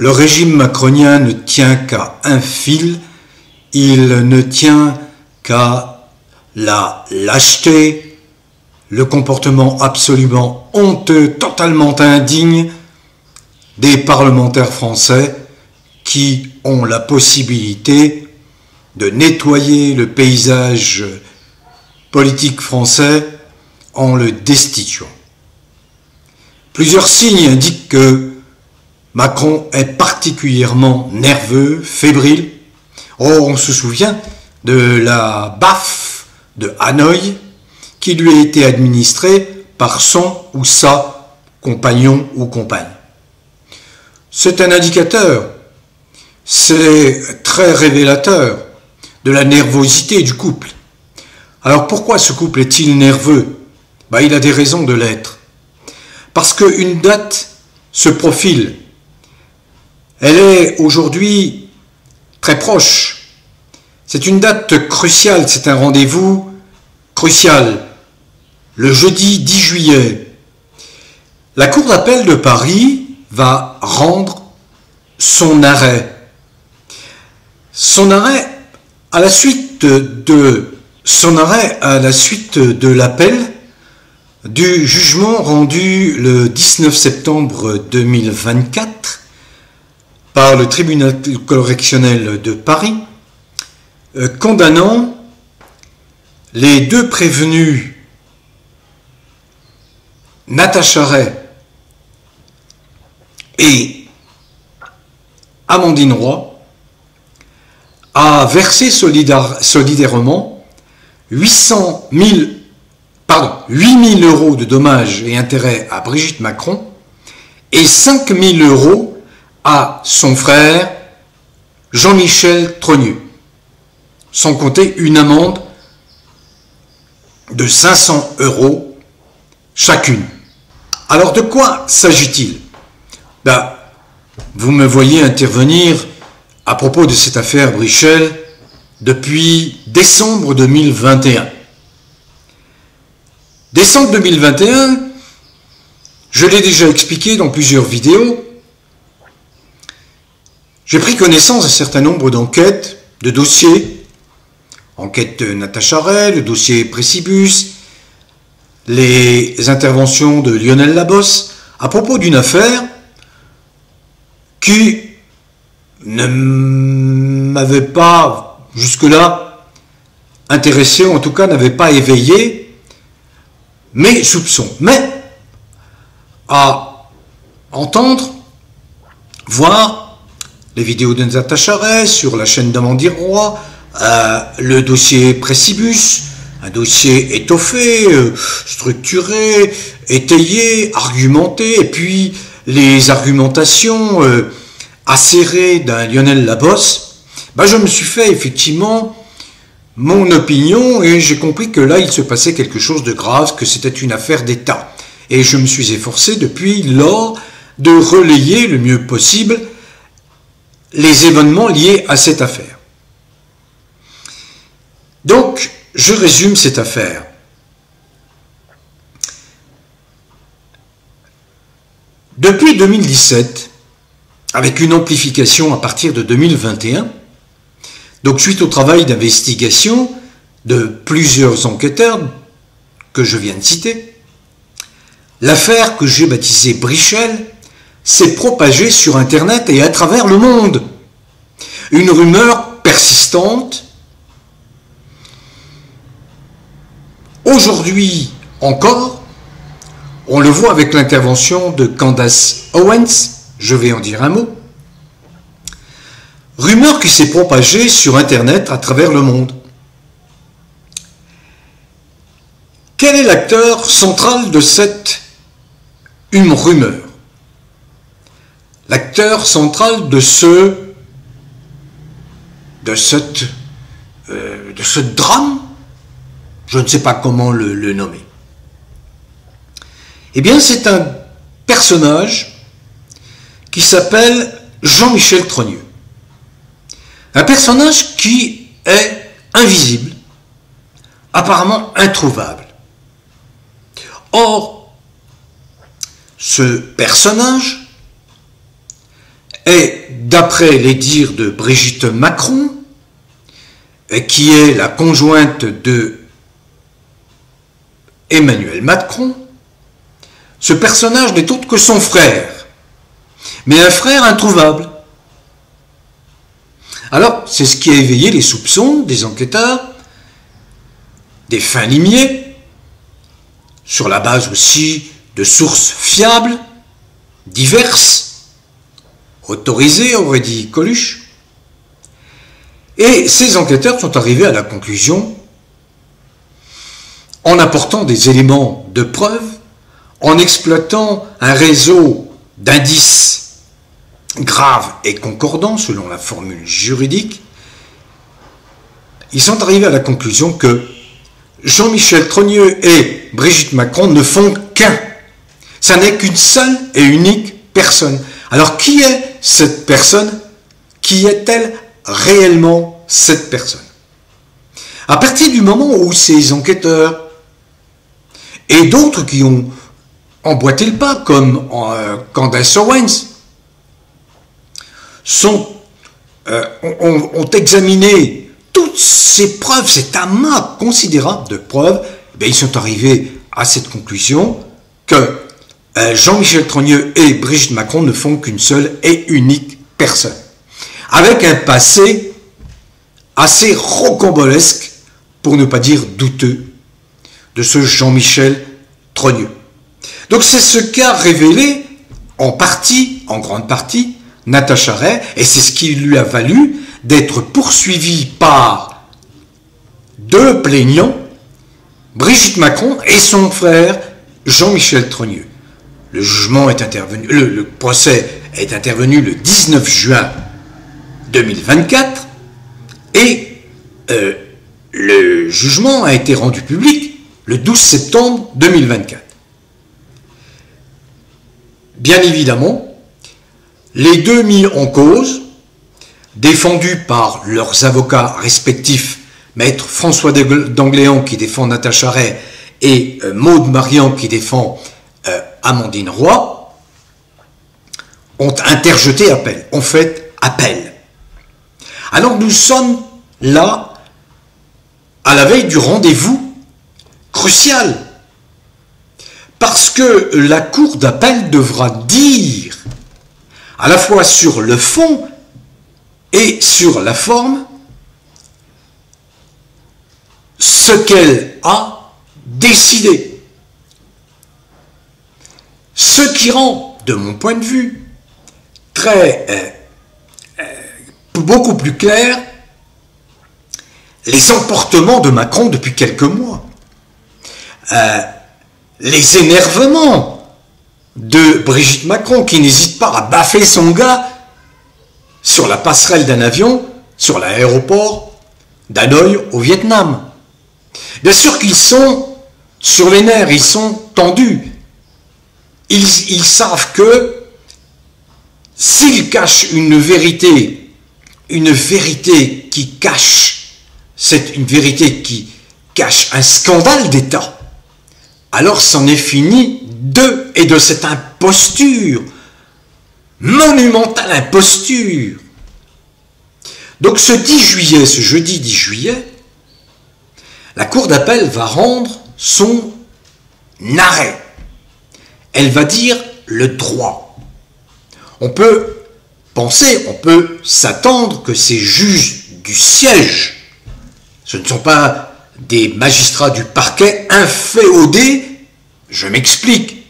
Le régime macronien ne tient qu'à un fil, il ne tient qu'à la lâcheté, le comportement absolument honteux, totalement indigne des parlementaires français qui ont la possibilité de nettoyer le paysage politique français en le destituant. Plusieurs signes indiquent que Macron est particulièrement nerveux, fébrile. On se souvient de la baffe de Hanoï qui lui a été administrée par son ou sa compagnon ou compagne. C'est un indicateur, c'est très révélateur de la nervosité du couple. Alors pourquoi ce couple est-il nerveux? Il a des raisons de l'être. Parce qu'une date se profile. Elle est aujourd'hui très proche. C'est une date cruciale, c'est un rendez-vous crucial. Le jeudi 10 juillet, la Cour d'appel de Paris va rendre son arrêt. Son arrêt à la suite de l'appel du jugement rendu le 19 septembre 2024 par le tribunal correctionnel de Paris, condamnant les deux prévenus Natacha Ray et Amandine Roy à verser solidairement 8 000 euros de dommages et intérêts à Brigitte Macron et 5 000 euros à son frère Jean-Michel Trogneux, sans compter une amende de 500 euros chacune. Alors de quoi s'agit-il? Vous me voyez intervenir à propos de cette affaire Brichel depuis décembre 2021. Décembre 2021, je l'ai déjà expliqué dans plusieurs vidéos, j'ai pris connaissance d'un certain nombre d'enquêtes, de dossiers, enquête de Natacha Ray, le dossier Pressibus, les interventions de Lionel Labosse, à propos d'une affaire qui ne m'avait pas jusque-là intéressé, ou en tout cas n'avait pas éveillé mes soupçons. Mais à entendre, voir les vidéos de Natacha Ray sur la chaîne d'Amandine Roy, le dossier Pressibus, un dossier étoffé, structuré, étayé, argumenté, et puis les argumentations acérées d'un Lionel Labosse, je me suis fait effectivement mon opinion et j'ai compris que là il se passait quelque chose de grave, que c'était une affaire d'État. Et je me suis efforcé depuis lors de relayer le mieux possible les événements liés à cette affaire. Donc, je résume cette affaire. Depuis 2017, avec une amplification à partir de 2021, donc suite au travail d'investigation de plusieurs enquêteurs que je viens de citer, l'affaire que j'ai baptisée Brichel s'est propagée sur Internet et à travers le monde. Une rumeur persistante. Aujourd'hui encore, on le voit avec l'intervention de Candace Owens, je vais en dire un mot. Rumeur qui s'est propagée sur Internet à travers le monde. Quel est l'acteur central de cette rumeur? L'acteur central de ce drame, je ne sais pas comment le nommer. Eh bien, c'est un personnage qui s'appelle Jean-Michel Trogneux. Un personnage qui est invisible, apparemment introuvable. Or, ce personnage est, d'après les dires de Brigitte Macron, qui est la conjointe de Emmanuel Macron, ce personnage n'est autre que son frère, mais un frère introuvable. Alors, c'est ce qui a éveillé les soupçons des enquêteurs, des fins limiers, sur la base aussi de sources fiables, diverses, autorisées, aurait dit Coluche. Et ces enquêteurs sont arrivés à la conclusion, en apportant des éléments de preuve, en exploitant un réseau d'indices graves et concordants, selon la formule juridique, ils sont arrivés à la conclusion que Jean-Michel Trogneux et Brigitte Macron ne font qu'un. Ça n'est qu'une seule et unique personne. Alors qui est cette personne? Qui est-elle réellement cette personne? À partir du moment où ces enquêteurs et d'autres qui ont emboîté le pas, comme Candace Owens, ont examiné toutes ces preuves, cet amas considérable de preuves, ils sont arrivés à cette conclusion que Jean-Michel Trogneux et Brigitte Macron ne font qu'une seule et unique personne, avec un passé assez rocambolesque, pour ne pas dire douteux, de ce Jean-Michel Trogneux. Donc c'est ce qu'a révélé en partie, en grande partie, Natacha Ray, et c'est ce qui lui a valu d'être poursuivi par deux plaignants, Brigitte Macron et son frère Jean-Michel Trogneux. Le jugement est intervenu, le procès est intervenu le 19 juin 2024 et le jugement a été rendu public le 12 septembre 2024. Bien évidemment, les deux mis en cause, défendus par leurs avocats respectifs, maître François d'Angléan qui défend Natacha Ray et Maude Marian qui défend Amandine Roy, ont interjeté appel, ont fait appel. Alors nous sommes là à la veille du rendez-vous crucial, parce que la cour d'appel devra dire à la fois sur le fond et sur la forme ce qu'elle a décidé. Ce qui rend, de mon point de vue, beaucoup plus clair les emportements de Macron depuis quelques mois, les énervements de Brigitte Macron qui n'hésite pas à baffer son gars sur la passerelle d'un avion, sur l'aéroport d'Hanoï au Vietnam. Bien sûr qu'ils sont sur les nerfs, ils sont tendus. Ils savent que s'ils cachent une vérité qui cache, c'est une vérité qui cache un scandale d'État, alors c'en est fini d'eux et de cette imposture, monumentale imposture. Donc ce 10 juillet, ce jeudi 10 juillet, la Cour d'appel va rendre son arrêt. Elle va dire le droit. On peut penser, on peut s'attendre que ces juges du siège, ce ne sont pas des magistrats du parquet inféodés. Je m'explique.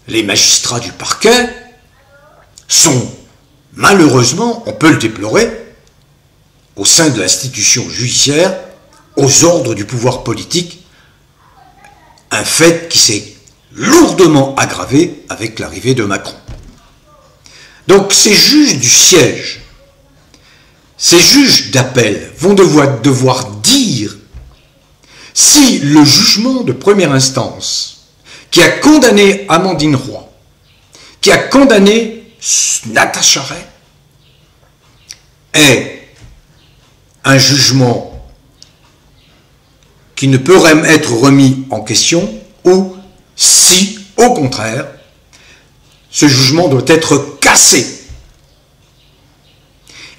Les magistrats du parquet sont, malheureusement, on peut le déplorer, au sein de l'institution judiciaire, aux ordres du pouvoir politique, un fait qui s'est lourdement aggravé avec l'arrivée de Macron. Donc ces juges du siège, ces juges d'appel vont devoir dire si le jugement de première instance qui a condamné Amandine Roy, qui a condamné Natacha Ray, est un jugement qui ne peut être remis en question, ou si, au contraire, ce jugement doit être cassé.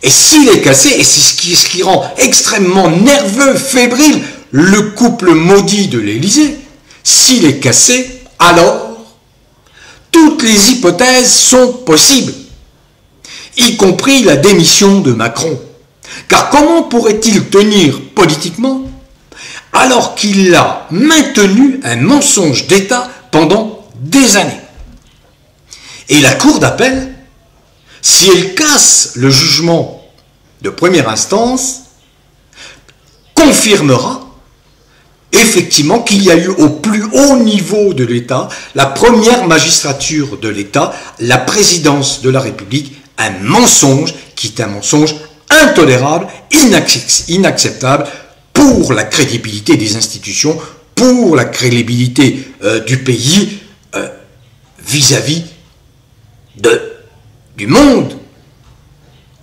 Et s'il est cassé, et c'est ce qui rend extrêmement nerveux, fébrile, le couple maudit de l'Élysée, s'il est cassé, alors toutes les hypothèses sont possibles, y compris la démission de Macron. Car comment pourrait-il tenir politiquement alors qu'il a maintenu un mensonge d'État pendant des années? Et la Cour d'appel, si elle casse le jugement de première instance, confirmera effectivement qu'il y a eu au plus haut niveau de l'État, la première magistrature de l'État, la présidence de la République, un mensonge qui est un mensonge intolérable, inacceptable pour la crédibilité des institutions, pour la crédibilité du pays vis-à-vis du monde,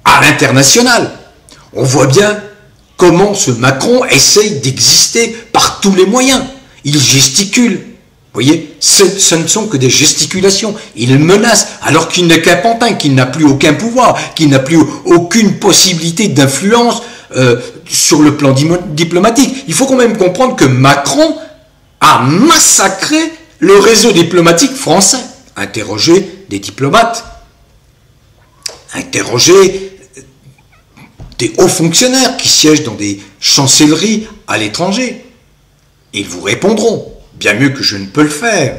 à l'international. On voit bien comment ce Macron essaye d'exister par tous les moyens. Il gesticule. Vous voyez, ce ne sont que des gesticulations. Il menace alors qu'il n'est qu'un pantin, qu'il n'a plus aucun pouvoir, qu'il n'a plus aucune possibilité d'influence sur le plan diplomatique. Il faut quand même comprendre que Macron a massacré le réseau diplomatique français. Interroger des diplomates, interroger des hauts fonctionnaires qui siègent dans des chancelleries à l'étranger. Ils vous répondront, bien mieux que je ne peux le faire.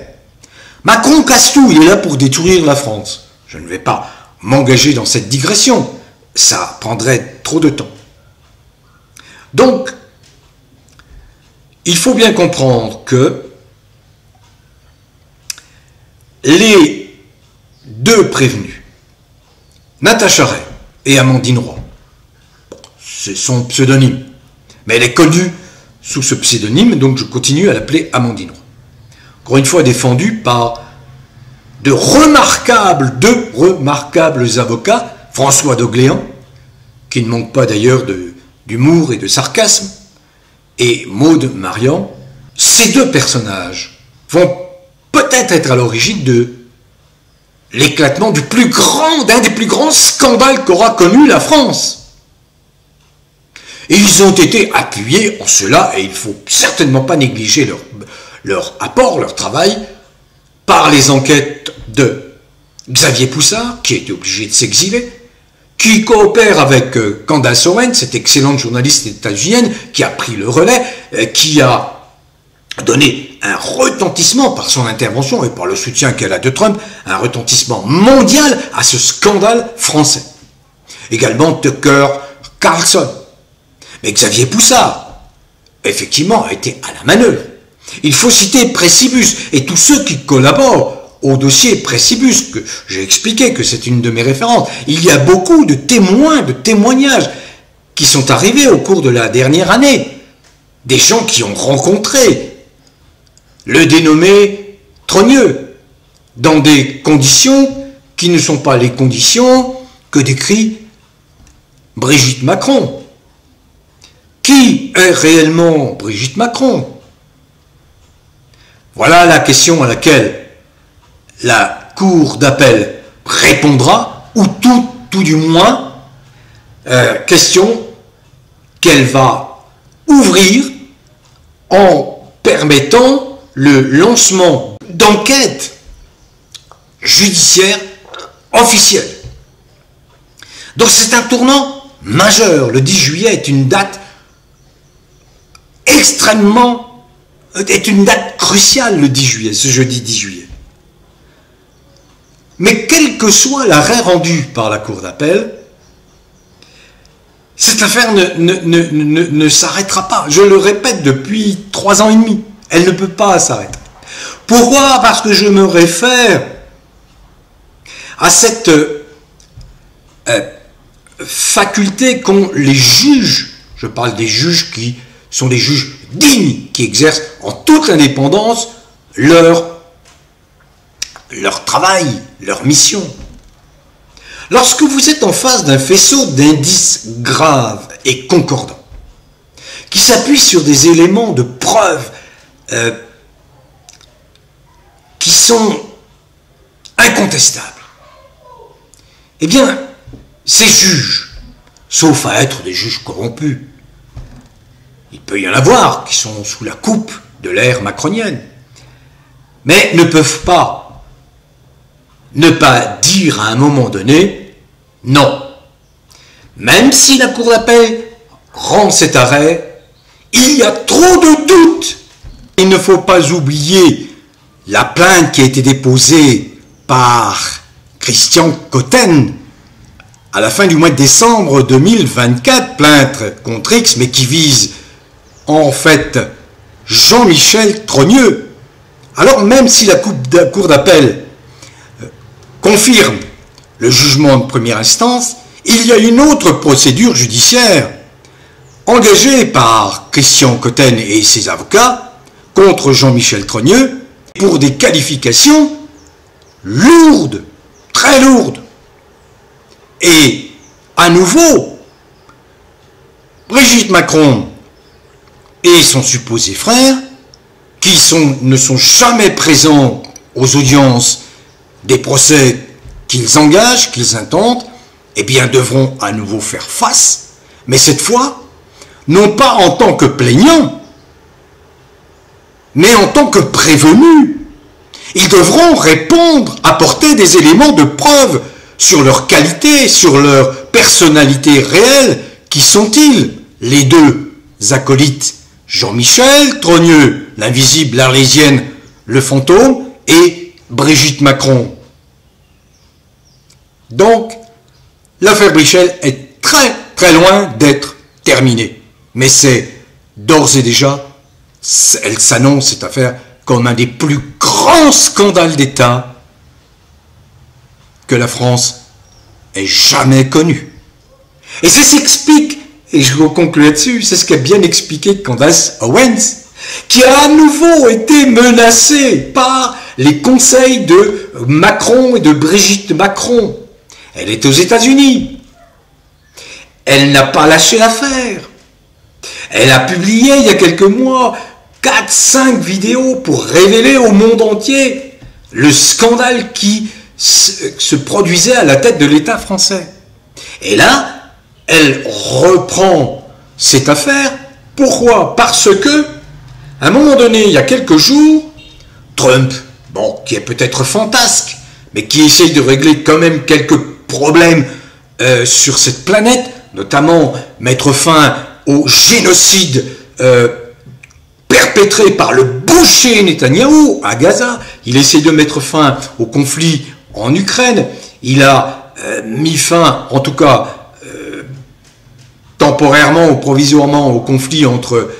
Macron casse tout, il est là pour détruire la France. Je ne vais pas m'engager dans cette digression, ça prendrait trop de temps. Donc, il faut bien comprendre que les deux prévenus, Natacha Ray et Amandine Roy, c'est son pseudonyme, mais elle est connue sous ce pseudonyme, donc je continue à l'appeler Amandine Roy. Encore une fois défendue par deux remarquables avocats, François d'Augléan, qui ne manque pas d'ailleurs d'humour et de sarcasme, et Maude Marian. Ces deux personnages vont peut-être être à l'origine de l'éclatement d'un des plus grands scandales qu'aura connu la France. Et ils ont été appuyés en cela, et il ne faut certainement pas négliger leur apport, leur travail, par les enquêtes de Xavier Poussard, qui a été obligé de s'exiler, qui coopère avec Candace Owen, cette excellente journaliste états-unienne, qui a pris le relais, qui a donné un retentissement par son intervention et par le soutien qu'elle a de Trump, un retentissement mondial à ce scandale français. Également Tucker Carlson. Mais Xavier Poussard, effectivement, a été à la manœuvre. Il faut citer Précibus et tous ceux qui collaborent au dossier Précibus, que j'ai expliqué que c'est une de mes références. Il y a beaucoup de témoins, de témoignages qui sont arrivés au cours de la dernière année. Des gens qui ont rencontré le dénommé Trogneux, dans des conditions qui ne sont pas les conditions que décrit Brigitte Macron. Qui est réellement Brigitte Macron? Voilà la question à laquelle la Cour d'appel répondra, ou tout du moins, question qu'elle va ouvrir en permettant le lancement d'enquêtes judiciaires officielles. Donc c'est un tournant majeur. Le 10 juillet est une date est une date cruciale, le 10 juillet, ce jeudi 10 juillet. Mais quel que soit l'arrêt rendu par la Cour d'appel, cette affaire ne s'arrêtera pas. Je le répète depuis 3 ans et demi. Elle ne peut pas s'arrêter. Pourquoi? Parce que je me réfère à cette faculté qu'ont les juges. Je parle des juges qui sont des juges dignes, qui exercent en toute indépendance leur travail, leur mission. Lorsque vous êtes en face d'un faisceau d'indices graves et concordants, qui s'appuient sur des éléments de preuve qui sont incontestables, eh bien, ces juges, sauf à être des juges corrompus, il peut y en avoir qui sont sous la coupe de l'ère macronienne, mais ne peuvent pas ne pas dire à un moment donné non. Même si la Cour d'appel rend cet arrêt, il y a trop de doutes. Il ne faut pas oublier la plainte qui a été déposée par Christian Cotten à la fin du mois de décembre 2024, plainte contre X, mais qui vise en fait Jean-Michel Trogneux. Alors même si la Cour d'appel confirme le jugement de première instance, il y a une autre procédure judiciaire engagée par Christian Cotten et ses avocats contre Jean-Michel Trogneux pour des qualifications lourdes, très lourdes. Et à nouveau, Brigitte Macron et son supposé frère, qui ne sont jamais présents aux audiences des procès qu'ils engagent, qu'ils intentent, eh bien devront à nouveau faire face, mais cette fois, non pas en tant que plaignants, mais en tant que prévenus. Ils devront répondre, apporter des éléments de preuve sur leur qualité, sur leur personnalité réelle. Qui sont-ils, les deux acolytes? Jean-Michel Trogneux, l'invisible, l'arlésienne, le fantôme, et Brigitte Macron. Donc, l'affaire Brichel est très très loin d'être terminée. Mais c'est d'ores et déjà, elle s'annonce cette affaire comme un des plus grands scandales d'État que la France ait jamais connu. Et ça s'explique, et je vais conclure là-dessus, c'est ce qu'a bien expliqué Candace Owens, qui a à nouveau été menacée par les conseils de Macron et de Brigitte Macron. Elle est aux États-Unis. Elle n'a pas lâché l'affaire. Elle a publié il y a quelques mois 4-5 vidéos pour révéler au monde entier le scandale qui se produisait à la tête de l'État français. Et là, elle reprend cette affaire. Pourquoi? Parce que, à un moment donné, il y a quelques jours, Trump, bon, qui est peut-être fantasque, mais qui essaye de régler quand même quelques problèmes sur cette planète, notamment mettre fin au génocide perpétré par le boucher Netanyahou à Gaza. Il essaie de mettre fin au conflit en Ukraine. Il a mis fin, en tout cas temporairement ou provisoirement, au conflit entre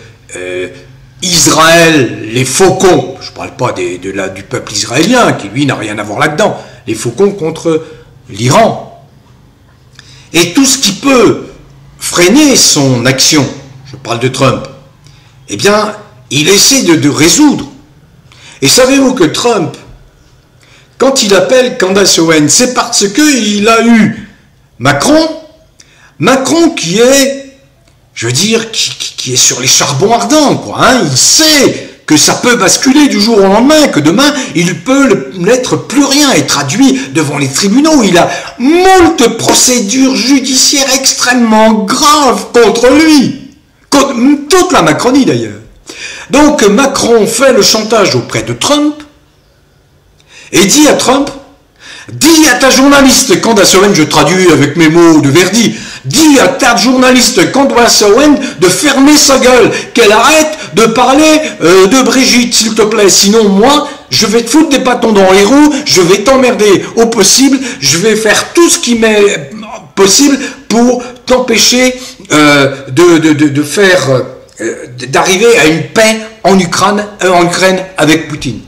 Israël, les faucons, je ne parle pas du peuple israélien, qui lui n'a rien à voir là-dedans, les faucons contre l'Iran. Et tout ce qui peut freiner son action, je parle de Trump, eh bien, il essaie de résoudre. Et savez-vous que Trump, quand il appelle Candace Owens, c'est parce qu'il a eu Macron qui est, je veux dire, qui est sur les charbons ardents, quoi. Hein. Il sait que ça peut basculer du jour au lendemain, que demain, il peut n'être plus rien et traduit devant les tribunaux. Il a moult procédures judiciaires extrêmement graves contre lui, contre toute la Macronie d'ailleurs. Donc Macron fait le chantage auprès de Trump et dit à Trump, dis à ta journaliste Candace Owens, je traduis avec mes mots de Verdi, dis à ta journaliste Candace Owens de fermer sa gueule, qu'elle arrête de parler de Brigitte, s'il te plaît, sinon moi, je vais te foutre des bâtons dans les roues, je vais t'emmerder au possible, je vais faire tout ce qui m'est possible pour t'empêcher d'arriver à une paix en Ukraine avec Poutine.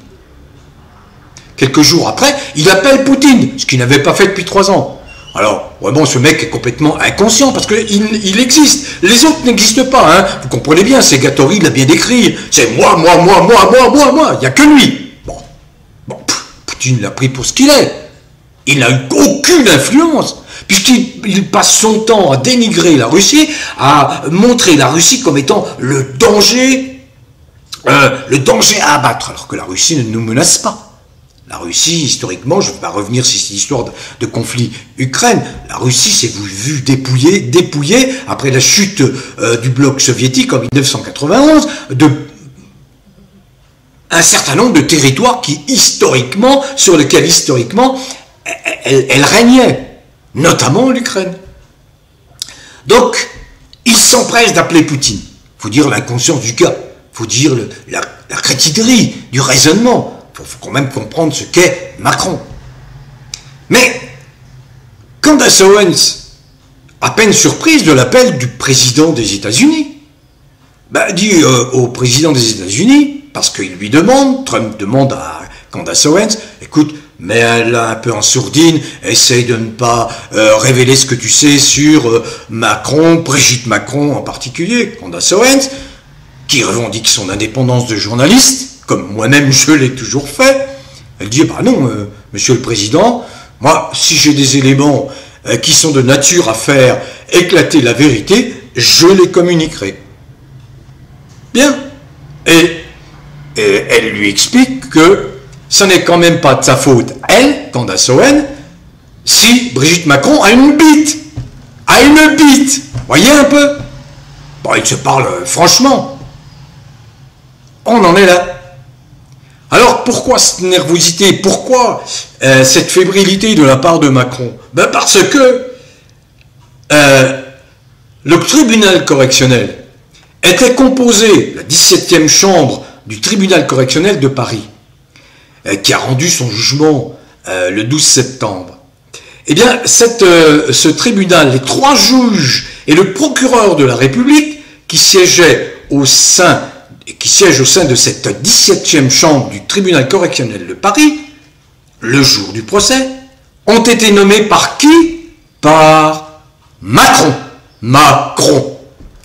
Quelques jours après, il appelle Poutine, ce qu'il n'avait pas fait depuis 3 ans. Alors, vraiment, ce mec est complètement inconscient, parce qu'il existe. Les autres n'existent pas, hein. Vous comprenez bien, c'est Gatori, l'a bien décrit. C'est moi. Il n'y a que lui. Bon, Poutine l'a pris pour ce qu'il est. Il n'a eu aucune influence, puisqu'il passe son temps à dénigrer la Russie, à montrer la Russie comme étant le danger à abattre, alors que la Russie ne nous menace pas. La Russie, historiquement, je ne vais pas revenir sur cette histoire de conflit Ukraine, la Russie s'est vue dépouillée après la chute du bloc soviétique en 1991 de un certain nombre de territoires sur lesquels historiquement elle régnait, notamment l'Ukraine. Donc, il s'empresse d'appeler Poutine. Il faut dire l'inconscience du gars, il faut dire la crétinerie du raisonnement. Il faut quand même comprendre ce qu'est Macron. Mais Candace Owens, à peine surprise de l'appel du président des États-Unis, dit au président des États-Unis, parce qu'il lui demande, Trump demande à Candace Owens, écoute, mets-la un peu en sourdine, essaye de ne pas révéler ce que tu sais sur Macron, Brigitte Macron en particulier, Candace Owens, qui revendique son indépendance de journaliste, comme moi-même je l'ai toujours fait. Elle dit, non, monsieur le président, moi, si j'ai des éléments qui sont de nature à faire éclater la vérité, je les communiquerai. Bien. Et elle lui explique que ce n'est quand même pas de sa faute, elle, Candace Owens, si Brigitte Macron a une bite. A une bite. Voyez un peu. Ils se parlent franchement. On en est là. Alors pourquoi cette nervosité? Pourquoi cette fébrilité de la part de Macron? Parce que le tribunal correctionnel était composé, la 17e chambre du tribunal correctionnel de Paris, qui a rendu son jugement le 12 septembre. Eh bien, ce tribunal, les 3 juges et le procureur de la République qui siègent au sein de cette 17e chambre du tribunal correctionnel de Paris, le jour du procès, ont été nommés par qui? Par Macron. Macron.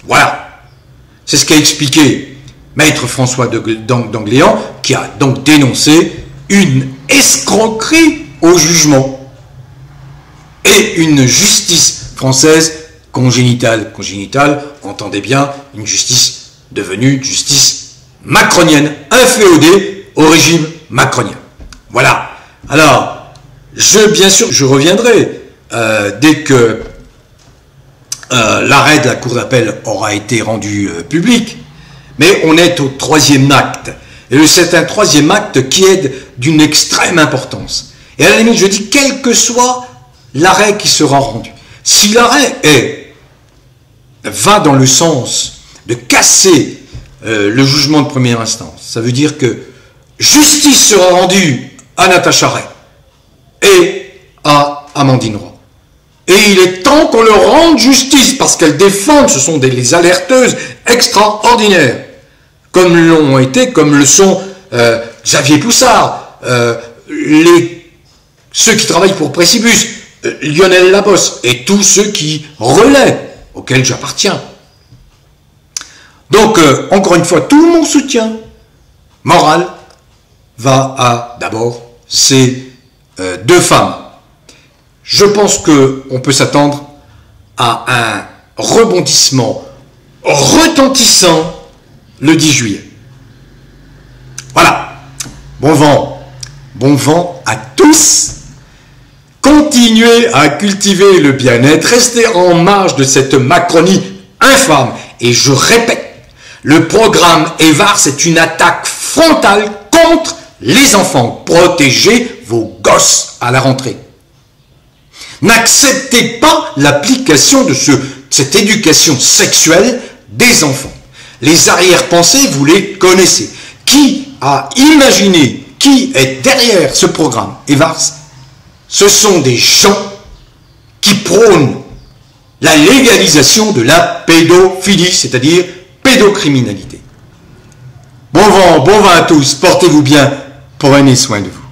Voilà. C'est ce qu'a expliqué Maître François d'Angléan, qui a donc dénoncé une escroquerie au jugement et une justice française congénitale. Congénitale, entendez bien, une justice devenue justice macronienne, inféodée au régime macronien. Voilà. Alors, bien sûr, je reviendrai dès que l'arrêt de la Cour d'appel aura été rendu public, mais on est au 3e acte. Et c'est un 3e acte qui est d'une extrême importance. Et à la limite, je dis, quel que soit l'arrêt qui sera rendu, si l'arrêt va dans le sens de casser le jugement de première instance, ça veut dire que justice sera rendue à Natacha Ray et à Amandine Roy. Et il est temps qu'on leur rende justice, parce qu'elles défendent, ce sont des alerteuses extraordinaires, comme le sont Xavier Poussard, ceux qui travaillent pour Précibus, Lionel Labosse, et tous ceux qui relaient, auxquels j'appartiens. Donc, encore une fois, tout mon soutien moral va à, d'abord, ces 2 femmes. Je pense qu'on peut s'attendre à un rebondissement retentissant le 10 juillet. Voilà. Bon vent à tous. Continuez à cultiver le bien-être, restez en marge de cette Macronie infâme. Et je répète, le programme EVAR, c'est une attaque frontale contre les enfants. Protégez vos gosses à la rentrée. N'acceptez pas l'application de cette éducation sexuelle des enfants. Les arrière-pensées, vous les connaissez. Qui a imaginé, qui est derrière ce programme EVAR? Ce sont des gens qui prônent la légalisation de la pédophilie, c'est-à-dire pédocriminalité. Bon vent à tous, portez-vous bien, prenez soin de vous.